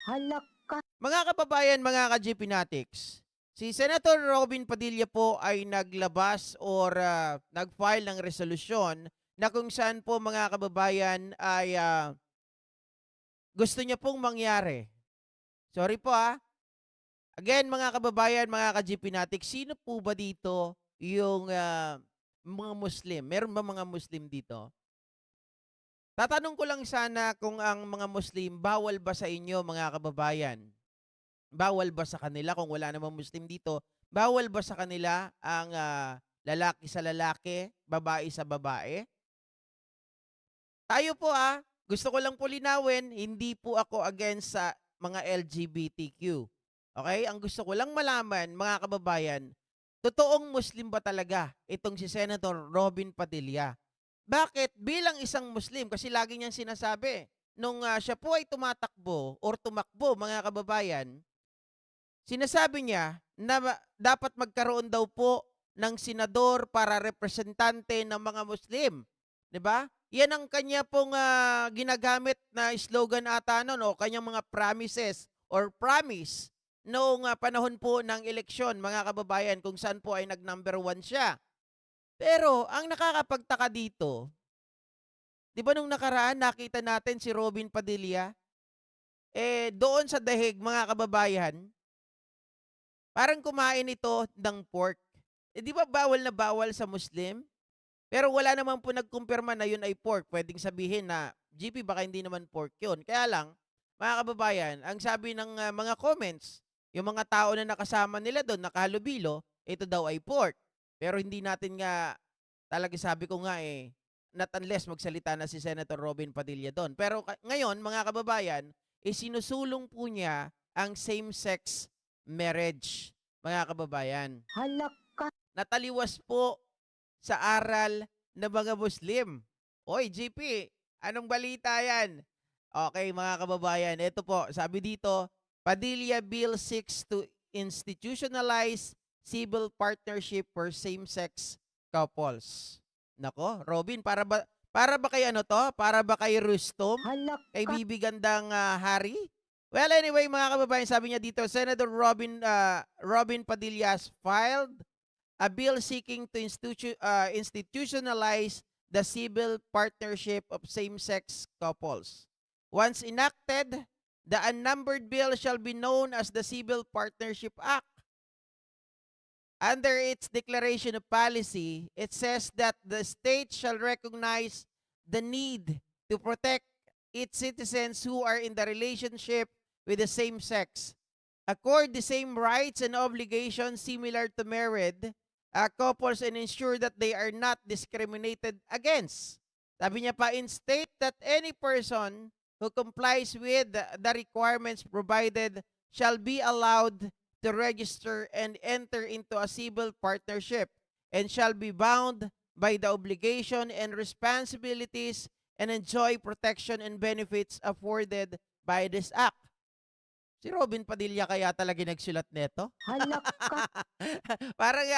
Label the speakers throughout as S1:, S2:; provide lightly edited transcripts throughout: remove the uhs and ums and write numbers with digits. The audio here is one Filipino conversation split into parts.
S1: Hala ka.
S2: Mga kababayan, mga ka-GP Natics, si Senator Robin Padilla po ay naglabas or nag-file ng resolusyon na kung saan po mga kababayan ay gusto niya pong mangyari. Sorry po Again mga kababayan, mga ka-GP Natics, sino po ba dito yung mga Muslim? Meron ba mga Muslim dito? Tatanong ko lang sana kung ang mga Muslim, bawal ba sa inyo mga kababayan? Bawal ba sa kanila kung wala namang Muslim dito, bawal ba sa kanila ang lalaki sa lalaki, babae sa babae? Tayo po gusto ko lang po linawin, hindi po ako against sa mga LGBTQ. Okay? Ang gusto ko lang malaman, mga kababayan, totoong Muslim ba talaga itong si Senator Robin Padilla? Bakit bilang isang Muslim, kasi lagi niyang sinasabi, nung siya po ay tumatakbo or tumakbo, mga kababayan, sinasabi niya na dapat magkaroon daw po ng senador para representante ng mga Muslim, 'di ba? Yan ang kanya pong ginagamit na slogan ata no'n o kanyang mga promises or promise noong panahon po ng eleksyon, mga kababayan, kung saan po ay nag-number 1 siya. Pero ang nakakapagtaka dito, 'di ba nung nakaraan nakita natin si Robin Padilla, doon sa dahig, mga kababayan, parang kumain ito ng pork. 'Di ba bawal na bawal sa Muslim? Pero wala naman po nagkumpirma na yun ay pork. Puwedeng sabihin na, "GP baka hindi naman pork yun." Kaya lang, mga kababayan, ang sabi ng mga comments, yung mga tao na nakasama nila dun, nakahalubilo, ito daw ay pork. Pero hindi natin nga talaga, sabi ko nga, not unless magsalita na si Senator Robin Padilla dun. Pero ngayon, mga kababayan, sinusulong po niya ang same-sex marriage, mga kababayan.
S1: Hala ka.
S2: Nataliwas po sa aral ng mga Muslim. Oy, GP, anong balita yan? Okay, mga kababayan, ito po, sabi dito, Padilla Bill seeks to institutionalize civil partnership for same-sex couples. Nako, Robin, para ba kay ano to? Para ba kay Rustom?
S1: Hala
S2: Kay
S1: ka.
S2: Bibi Gandang Hari? Well, anyway, mga kababayan, sabi niya dito, Senator Robin Padilla has filed a bill seeking to institutionalize the civil partnership of same-sex couples. Once enacted, the unnumbered bill shall be known as the Civil Partnership Act. Under its declaration of policy, it says that the state shall recognize the need to protect its citizens who are in the relationship with the same sex, accord the same rights and obligations similar to married couples, and ensure that they are not discriminated against. Sabi niya pa, in state that any person who complies with the requirements provided shall be allowed to register and enter into a civil partnership and shall be bound by the obligation and responsibilities and enjoy protection and benefits afforded by this act. Si Robin Padilla kaya talaga nagsulat nito?
S1: Hala ka.
S2: Parang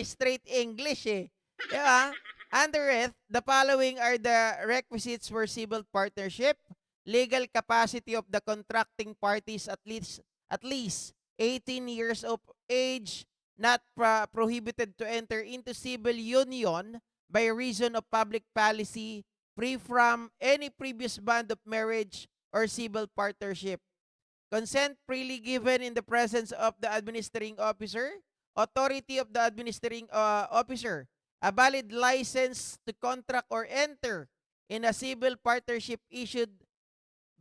S2: straight English 'Di ba? Under it, the following are the requisites for civil partnership: legal capacity of the contracting parties at least 18 years of age, not prohibited to enter into civil union by reason of public policy, free from any previous bond of marriage or civil partnership. Consent freely given in the presence of the administering officer, authority of the administering officer, a valid license to contract or enter in a civil partnership issued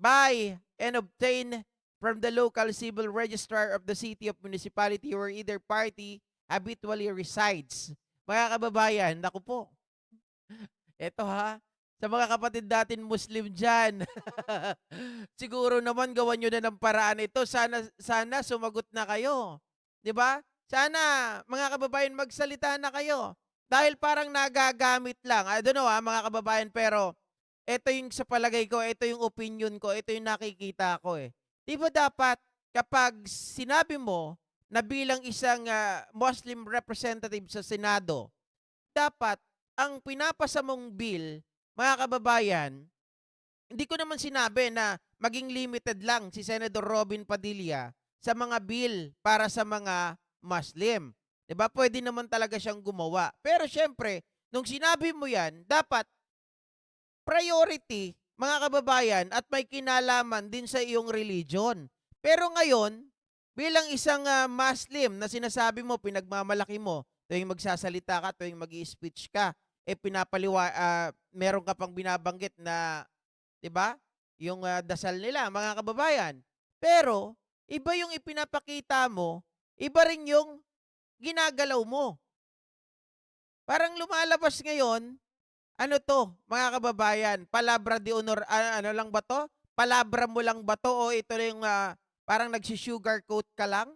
S2: by and obtained from the local civil registrar of the city of municipality where either party habitually resides. Mga kababayan, naku po, eto sa mga kapatid natin Muslim diyan. Siguro naman gawan niyo na ng paraan ito, sana sana sumagot na kayo, 'di ba? Sana mga kababayan magsalita na kayo, dahil parang nagagamit lang. I don't know mga kababayan, pero ito yung sa palagay ko, ito yung opinion ko, ito yung nakikita ko 'Di ba dapat kapag sinabi mo na bilang isang Muslim representative sa Senado, dapat ang pinapasa mong bill, mga kababayan, hindi ko naman sinabi na maging limited lang si Senador Robin Padilla sa mga bill para sa mga Muslim. 'Di ba? Pwede naman talaga siyang gumawa. Pero syempre, nung sinabi mo 'yan, dapat priority, mga kababayan, at may kinalaman din sa iyong religion. Pero ngayon, bilang isang Muslim na sinasabi mo, pinagmamalaki mo, tuwing magsasalita ka, tuwing mag-i-speech ka, meron ka pang binabanggit na, 'di ba? Yung dasal nila, mga kababayan. Pero iba yung ipinapakita mo, iba rin yung ginagalaw mo. Parang lumalabas ngayon, ano 'to, mga kababayan, palabra de honor, ano lang ba 'to? Palabra mo lang ba 'to o ito na yung, parang nagsu-sugarcoat ka lang?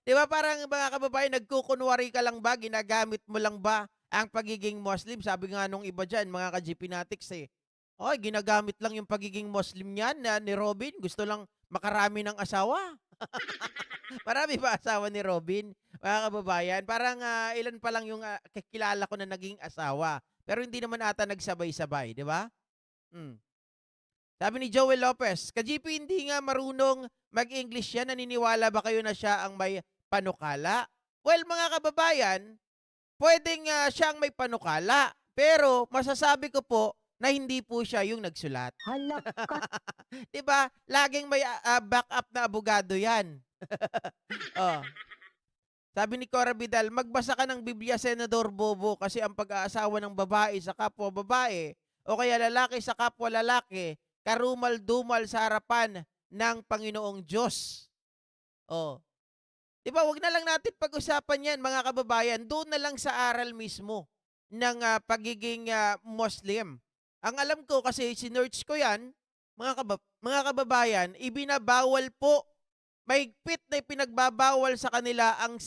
S2: 'Di ba parang mga kababayan, nagkukunwari ka lang ba, ginagamit mo lang ba ang pagiging Muslim? Sabi nga nung iba diyan, mga ka-GP Natics, eh, "Ay, ginagamit lang yung pagiging Muslim niyan na ni Robin, gusto lang makarami ng asawa." Marami ba asawa ni Robin, mga kababayan? Parang, ilan pa lang yung, kakilala ko na naging asawa. Pero hindi naman ata nagsabay-sabay, 'di ba? Hmm. Sabi ni Joel Lopez, "Ka-GP, hindi nga marunong mag-English yan, naniniwala ba kayo na siya ang may panukala?" Well, mga kababayan, puwedeng, siya ang may panukala, pero masasabi ko po na hindi po siya yung nagsulat.
S1: Hala ka.
S2: 'Di ba, laging may, backup na abogado yan. Oh. Sabi ni Cora Vidal, "Magbasa ka ng Biblia, Senador Bobo, kasi ang pag-aasawa ng babae sa kapwa babae o kaya lalaki sa kapwa lalaki, karumal-dumal sa harapan ng Panginoong Diyos." Oh, 'di ba, 'wag na lang natin pag-usapan 'yan, mga kababayan, doon na lang sa aral mismo ng, pagiging, Muslim. Ang alam ko kasi sinearch ko 'yan, mga kababayan, ibinabawal po, mahigpit na ipinagbabawal sa kanila ang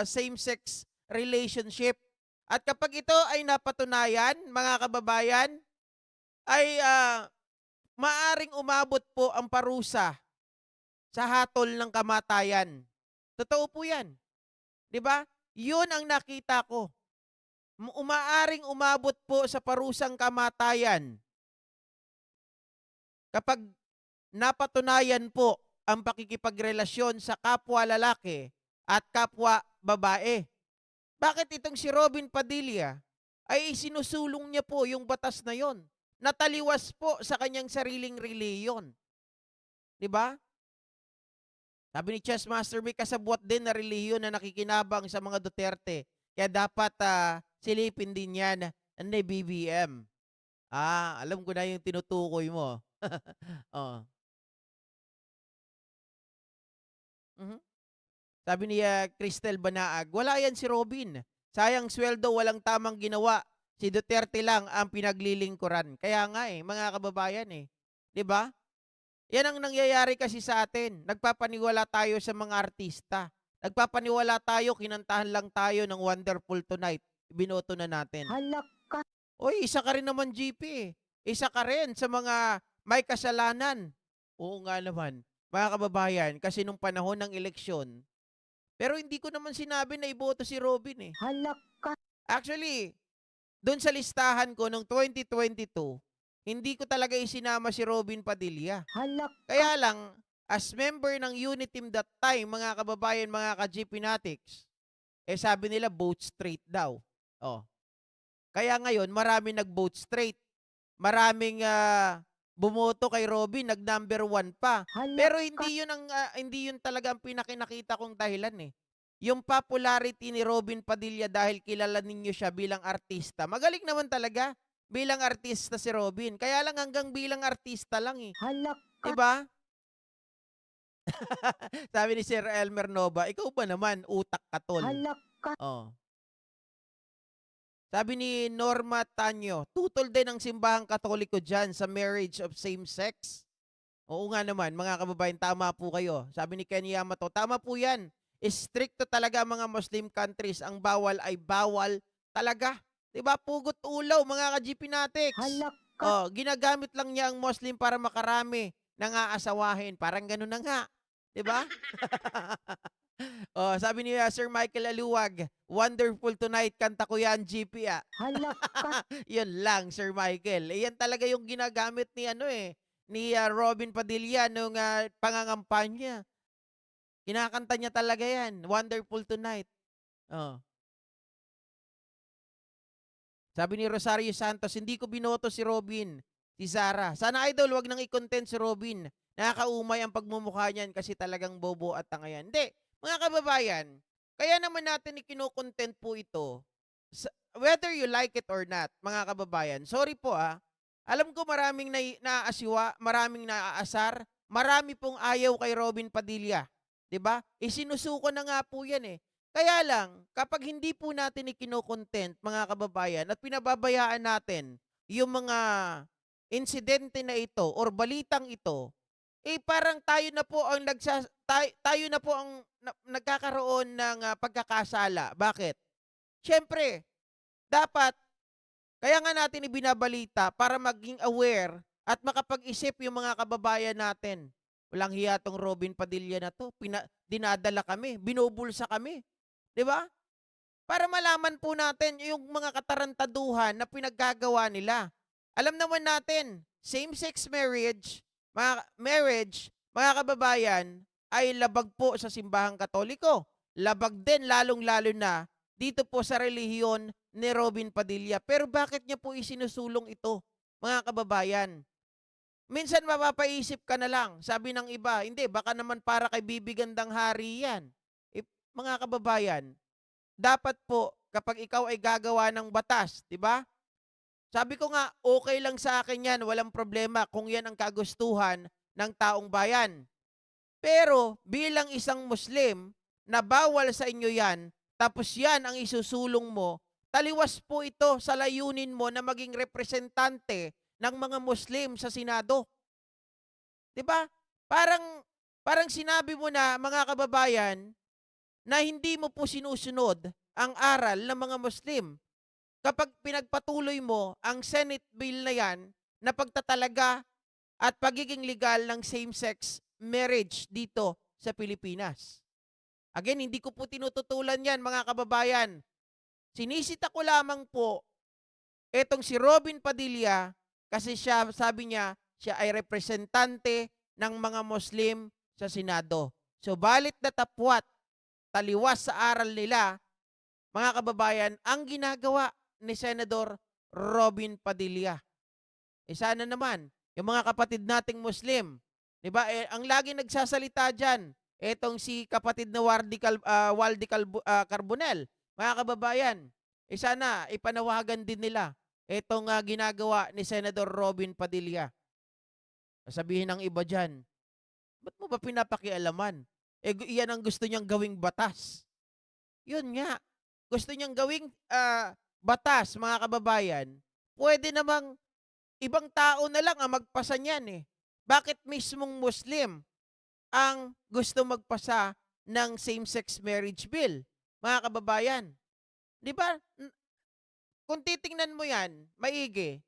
S2: same-sex relationship. At kapag ito ay napatunayan, mga kababayan, ay, maaring umabot po ang parusa sa hatol ng kamatayan. Totoo po 'yan, 'di ba? 'Yun ang nakita ko. Umaaring umabot po sa parusang kamatayan kapag napatunayan po ang pakikipagrelasyon sa kapwa lalaki at kapwa babae. Bakit itong si Robin Padilla ay isinusulong niya po yung batas na yon? Nataliwas po sa kanyang sariling reliyon, 'di ba? Sabi ni Chessmaster, may kasabwat din na relihiyon na nakikinabang sa mga Duterte. Kaya dapat silipin din yan ni BBM. Alam ko na yung tinutukoy mo. Oh. Mhm. Sabi ni Cristel Banaag, wala yan si Robin. Sayang sweldo, walang tamang ginawa. Si Duterte lang ang pinaglilingkuran. Kaya nga eh, mga kababayan eh. 'Di ba? Yan ang nangyayari kasi sa atin. Nagpapaniwala tayo sa mga artista. Nagpapaniwala tayo, kinantahan lang tayo ng Wonderful Tonight. Binoto na natin.
S1: Hala ka.
S2: Uy, isa ka rin naman, GP, eh. Isa ka rin sa mga may kasalanan. Oo nga naman, mga kababayan, kasi nung panahon ng eleksyon, pero hindi ko naman sinabi na iboto si Robin eh.
S1: Hala ka.
S2: Actually, doon sa listahan ko noong 2022, hindi ko talaga isinama si Robin Padilla.
S1: Hala ka.
S2: Kaya lang, as member ng unit team that time, mga kababayan, mga ka-GP Natics, eh sabi nila vote straight daw. Oh. Kaya ngayon, marami nag-vote straight. Maraming bumoto kay Robin, nag-number 1 pa.
S1: Hala
S2: Pero
S1: ka.
S2: hindi yun talaga ang pinakinakita kong dahilan eh. Yung popularity ni Robin Padilla dahil kilala ninyo siya bilang artista. Magaling naman talaga bilang artista si Robin. Kaya lang hanggang bilang artista lang eh.
S1: Hala ka.
S2: 'Di ba? Sabi ni Sir Elmer Nova, ikaw ba naman utak ka tol?
S1: Hala ka.
S2: Oh. Sabi ni Norma Tanyo, tutol din ang simbahang Katoliko dyan sa marriage of same-sex. Oo nga naman, mga kababayan, tama po kayo. Sabi ni Kenny Yamato, tama po yan. Stricto talaga ang mga Muslim countries. Ang bawal ay bawal talaga. Diba? Pugot ulaw, mga ka-GP Natics.
S1: Hala ka.
S2: Oh, ginagamit lang niya ang Muslim para makarami ng aasawahin. Parang ganun na nga. Diba? Oh, sabi ni Sir Michael Aluwag, "Wonderful Tonight, kanta ko yan, GP ah."
S1: Hala ka.
S2: Yun lang, Sir Michael. Eh, yan talaga yung ginagamit ni ano eh, ni Robin Padilla nung pangangampanya. Kinakanta niya talaga yan, Wonderful Tonight. Oh. Sabi ni Rosario Santos, hindi ko binoto si Robin, si Zara. Sana idol, wag nang i-content si Robin. Nakakaumay ang pagmumukha niyan kasi talagang bobo at tanga yan. Hindi, mga kababayan, kaya naman natin ikino-content po ito, whether you like it or not, mga kababayan. Sorry po alam ko maraming naaasiwa, maraming naaasar, marami pong ayaw kay Robin Padilla. 'Di ba? Isinusuko na nga po yan eh. Kaya lang, kapag hindi po natin ikino-content, mga kababayan, at pinababayaan natin yung mga insidente na ito or balitang ito, eh parang tayo na po ang tayo na po ang nagkakaroon ng pagkakasala. Bakit? Siyempre, dapat kaya nga natin ibinabalita para maging aware at makapag-isip yung mga kababayan natin. Walang hiya tong Robin Padilla na 'to, dinadala kami, binubulsa kami, 'di ba? Para malaman po natin yung mga katarantaduhan na pinaggagawa nila. Alam naman natin, same-sex marriage, mga kababayan, ay labag po sa simbahang Katoliko. Labag din lalong-lalo na dito po sa relihiyon ni Robin Padilla. Pero bakit niya po isinusulong ito, mga kababayan? Minsan mapapaisip ka na lang, sabi ng iba, hindi, baka naman para kay Bibi Gandang Hari yan. Eh, mga kababayan, dapat po kapag ikaw ay gagawa ng batas, 'di ba? Sabi ko nga, okay lang sa akin 'yan, walang problema kung 'yan ang kagustuhan ng taong bayan. Pero bilang isang Muslim na bawal sa inyo 'yan, tapos 'yan ang isusulong mo, taliwas po ito sa layunin mo na maging representante ng mga Muslim sa Senado. 'Di ba? Parang parang sinabi mo na, mga kababayan, na hindi mo po sinusunod ang aral ng mga Muslim kapag pinagpatuloy mo ang Senate bill na yan na pagtatalaga at pagiging legal ng same-sex marriage dito sa Pilipinas. Again, hindi ko po tinututulan yan, mga kababayan. Sinisita ko lamang po etong si Robin Padilla kasi siya, sabi niya, siya ay representante ng mga Muslim sa Senado. So, balit na tapwat, taliwas sa aral nila, mga kababayan, ang ginagawa ni Senador Robin Padilla. Eh sana naman, yung mga kapatid nating Muslim, 'di ba? Eh, ang lagi nagsasalita diyan, etong si kapatid na Carbonel, mga kababayan, eh sana ipanawagan din nila etong ginagawa ni Senador Robin Padilla. Sabihin ng iba diyan, ba't mo ba pinapakialaman? Eh, iyan ang gusto niyang gawing batas. Yun nga, gusto niyang gawing batas, mga kababayan. Pwede namang ibang tao na lang ang magpasa niyan eh. Bakit mismong Muslim ang gusto magpasa ng same-sex marriage bill, mga kababayan? 'Di ba? Kung titingnan mo yan, maigi,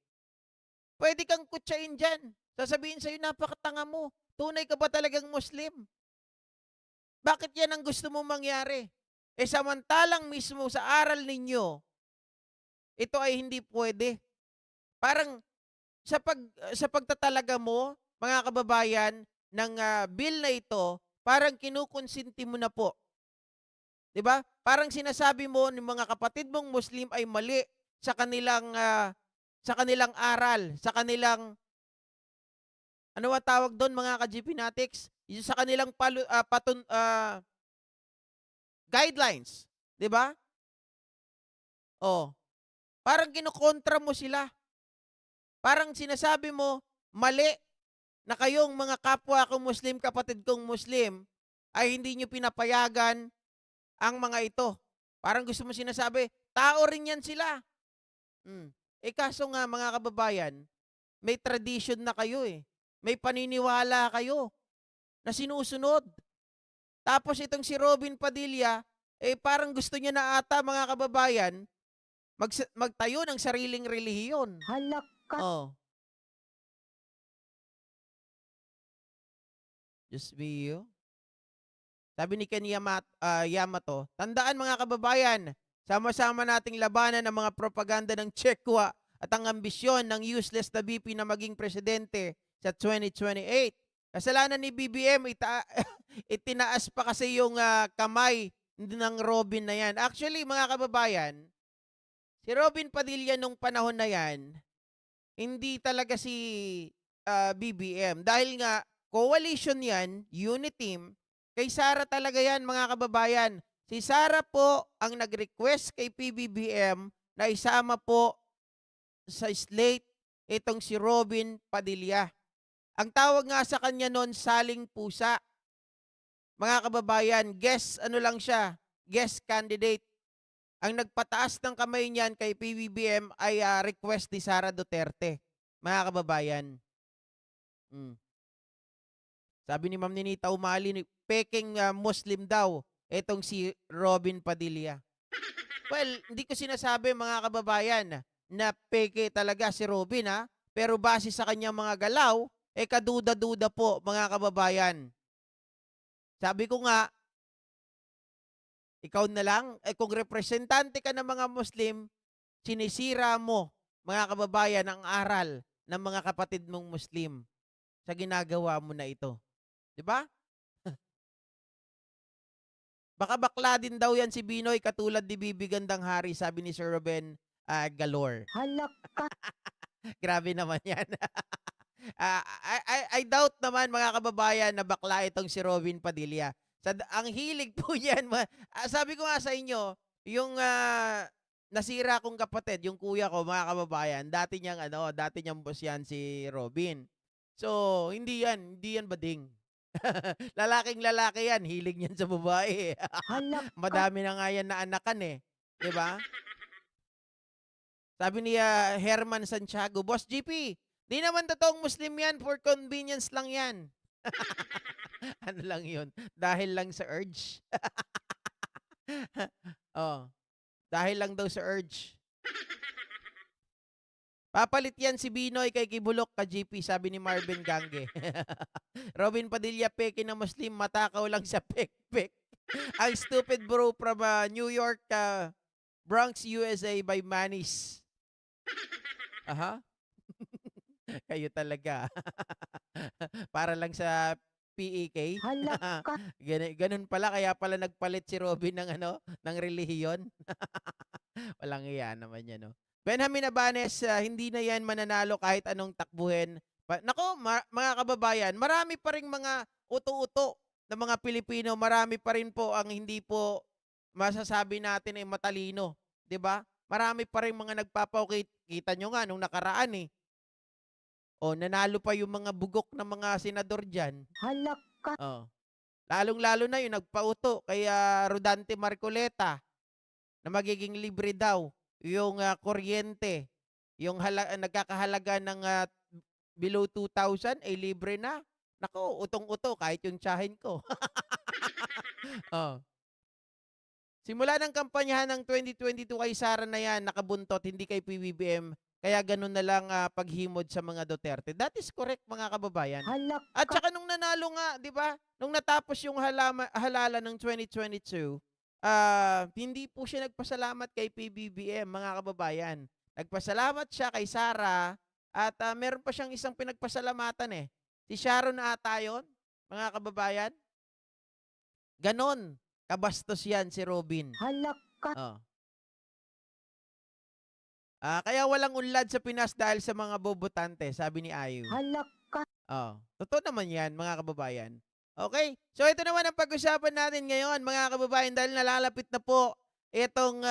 S2: pwede kang kutsain diyan. Sasabihin sa'yo, napakatanga mo. Tunay ka ba talagang Muslim? Bakit yan ang gusto mo mangyari? Eh samantalang mismo sa aral ninyo, ito ay hindi pwede. Parang sa pagtatalaga mo, mga kababayan, ng bill na ito, parang kinukonsinti mo na po. 'Di ba? Parang sinasabi mo ng mga kapatid mong Muslim ay mali sa kanilang aral, sa kanilang ano ang tawag doon, mga ka-GP Natics? Yung sa kanilang guidelines, 'di ba? Oh, parang kinokontra mo sila. Parang sinasabi mo, mali na kayong mga kapwa kong Muslim, kapatid kong Muslim, ay hindi nyo pinapayagan ang mga ito. Parang gusto mo sinasabi, tao rin yan sila. Eh kaso nga, mga kababayan, may tradition na kayo eh. May paniniwala kayo na sinusunod. Tapos itong si Robin Padilla, eh parang gusto niya na ata, mga kababayan, magtayo ng sariling relihiyon.
S1: Hala ka.
S2: Oh, just be you. Sabi ni Ken Yamato, tandaan mga kababayan, sama-sama nating labanan ang mga propaganda ng Chekwa at ang ambisyon ng useless na BP na maging presidente sa 2028. Kasalanan ni BBM, itinaas pa kasi yung kamay ng Robin na yan. Actually, mga kababayan, si Robin Padilla nung panahon na yan, hindi talaga si BBM. Dahil nga, coalition yan, unit team, kay Sara talaga yan mga kababayan. Si Sara po ang nag-request kay PBBM na isama po sa slate itong si Robin Padilla. Ang tawag nga sa kanya noon, saling pusa. Mga kababayan, guest ano lang siya, guest candidate. Ang nagpataas ng kamay niyan kay PBBM ay request ni Sara Duterte. Mga kababayan. Mm. Sabi ni Ma'am Ninita Umali, peking Muslim daw itong si Robin Padilla. Well, hindi ko sinasabi mga kababayan na peke talaga si Robin pero base sa kanyang mga galaw, kaduda-duda po mga kababayan. Sabi ko nga, ikaw na lang, kung representante ka ng mga Muslim, sinisira mo, mga kababayan, ang aral ng mga kapatid mong Muslim sa ginagawa mo na ito. Di ba? Baka bakla din daw yan si Binoy katulad ni Bibi Gandang Hari, sabi ni Sir Ruben Galore.
S1: Halak ka.
S2: Grabe naman yan. I doubt naman mga kababayan na bakla itong si Robin Padilla. Ang hilig po yan. Sabi ko nga sa inyo, yung nasira kong kapatid, yung kuya ko mga kababayan, dati niyang boss yan si Robin. So, hindi yan bading. Lalaking lalaki yan, hilig niyan sa babae.
S1: Halak ka.
S2: Madami na nga yan na anakan eh. 'Di ba? Sabi ni Herman Santiago, Boss GP, di naman totoong Muslim yan, for convenience lang yan. Ano lang yun? Dahil lang sa urge. Oh, dahil lang daw sa urge. Papalit yan si Binoy kay Kibulok ka GP, sabi ni Marvin Gange. Robin Padilla, peke na Muslim, matakaw lang sa pek-pek. Ang stupid bro from New York, Bronx, USA by Manis. Aha. Kayo talaga. Para lang sa PEK.
S1: Halak ka.
S2: Ganun pala, kaya pala nagpalit si Robin ng relihiyon. Walang iya naman yan, no? Benjamin Abanes, hindi na yan mananalo kahit anong takbuhin. Nako, mga kababayan, marami pa ring mga uto-uto na mga Pilipino, marami pa rin po ang hindi po masasabi natin ay matalino, 'di ba? Marami pa rin mga nagpapaukit. Kita nyo nga nung nakaraan eh. O, nanalo pa yung mga bugok na mga senador diyan.
S1: Halak ka.
S2: Oh. Lalong-lalo na yung nagpauto kay Rodante Marcoleta na magiging libre daw yung kuryente, yung nagkakahalaga ng below 2,000 ay libre na. Nako, utong-uto kahit yung tiyahin ko. Oh. Simula ng kampanyahan ng 2022 kay Sara na yan, nakabuntot, hindi kay PBBM. Kaya ganun na lang paghimod sa mga Duterte. That is correct mga kababayan.
S1: Halak
S2: At
S1: ka.
S2: saka nung nanalo nga, di ba? Nung natapos yung halala ng 2022, hindi po siya nagpasalamat kay PBBM, mga kababayan. Nagpasalamat siya kay Sara at meron pa siyang isang pinagpasalamatan eh. Si Sharon ata yun, mga kababayan. Ganon, kabastos yan si Robin.
S1: Halak ka.
S2: Oh. Kaya walang unlad sa Pinas dahil sa mga bobotante, sabi ni Ayu.
S1: Halak ka.
S2: Oh, totoo naman yan, mga kababayan. Okay, so ito naman ang pag-usapan natin ngayon, mga kababayan, dahil nalalapit na po itong